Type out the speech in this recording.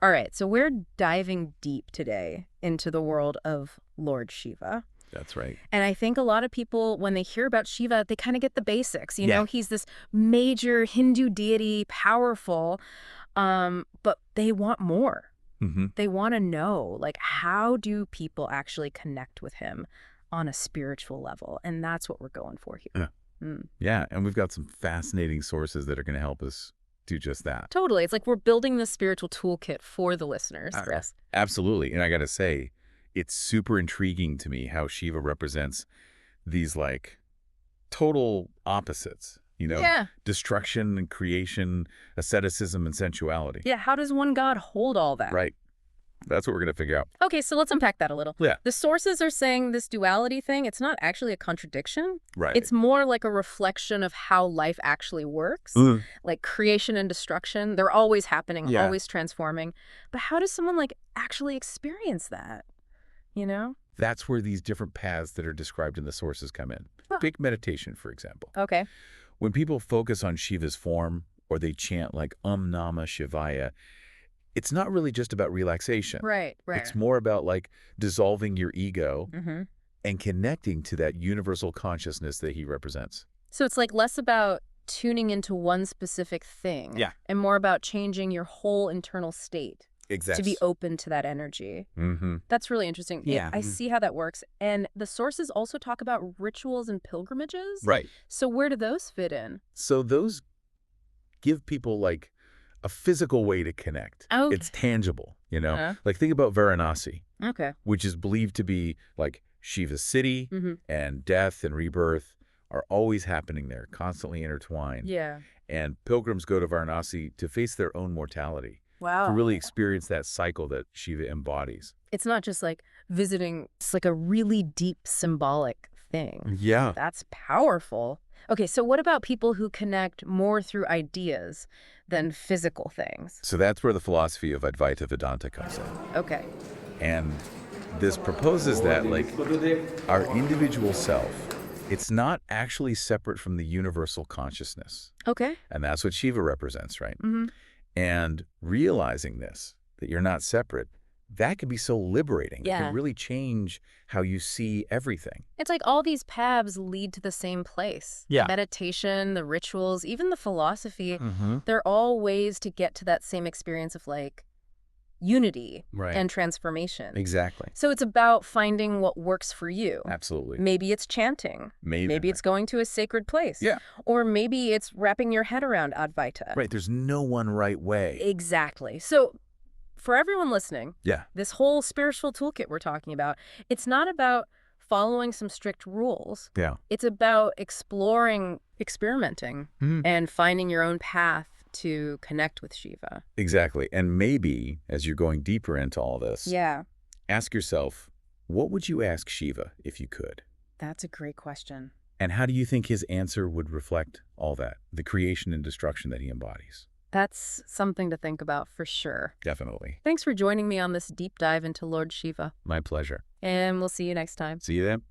All right, so we're diving deep today into the world of Lord Shiva. That's right. And I think a lot of people, when they hear about Shiva, they kind of get the basics. Yeah. He's this major Hindu deity, powerful, but they want more. Mm-hmm. They want to know, like, how do people actually connect with him on a spiritual level? And that's what we're going for here. Yeah. Mm. Yeah, and we've got some fascinating sources that are going to help us do just that. Totally. It's like we're building the spiritual toolkit for the listeners, Chris. Absolutely. And I got to say, it's super intriguing to me how Shiva represents these like total opposites, Yeah. destruction and creation, asceticism and sensuality. Yeah, how does one God hold all that? Right. That's what we're going to figure out. Okay, so let's unpack that a little. Yeah. The sources are saying this duality thing, it's not actually a contradiction. Right. It's more like a reflection of how life actually works. Like creation and destruction, they're always happening, Yeah. always transforming. But how does someone like actually experience that? That's where these different paths that are described in the sources come in. Big meditation, for example. Okay. When people focus on Shiva's form or they chant like Namah Shivaya, it's not really just about relaxation. Right. It's more about like dissolving your ego Mm-hmm. and connecting to that universal consciousness that he represents. So it's like less about tuning into one specific thing. Yeah. And more about changing your whole internal state. Exactly. To be open to that energy. Mm-hmm. That's really interesting. Yeah. I see how that works. And the sources also talk about rituals and pilgrimages. Right. So where do those fit in? So those give people like a physical way to connect. Okay. It's tangible, Like think about Varanasi, Okay. which is believed to be like Shiva's city, Mm-hmm. and death and rebirth are always happening there, constantly intertwined. Yeah. And pilgrims go to Varanasi to face their own mortality, Wow. to really experience that cycle that Shiva embodies. It's not just like visiting. It's like a really deep symbolic thing. Yeah. That's powerful. Okay, so what about people who connect more through ideas than physical things? So that's where the philosophy of Advaita Vedanta comes in. Okay. And this proposes that, like, our individual self, it's not actually separate from the universal consciousness. Okay. And that's what Shiva represents, right? Mm-hmm. And realizing this, that you're not separate, that can be so liberating. It Yeah. can really change how you see everything. It's like all these paths lead to the same place. Yeah. Meditation, the rituals, even the philosophy, Mm-hmm. they're all ways to get to that same experience of like unity Right. and transformation. Exactly. So it's about finding what works for you. Absolutely. Maybe it's chanting. Maybe it's going to a sacred place. Yeah. Or maybe it's wrapping your head around Advaita. Right. There's no one right way. Exactly. So for everyone listening, Yeah. this whole spiritual toolkit we're talking about, it's not about following some strict rules. Yeah. It's about exploring, experimenting, Mhm. and finding your own path to connect with Shiva. Exactly. And maybe as you're going deeper into all this, Yeah, ask yourself, what would you ask Shiva if you could? that's a great question. And how do you think his answer would reflect all that, the creation and destruction that he embodies? That's something to think about for sure. Definitely. Thanks for joining me on this deep dive into Lord Shiva. My pleasure. And we'll see you next time. See you then.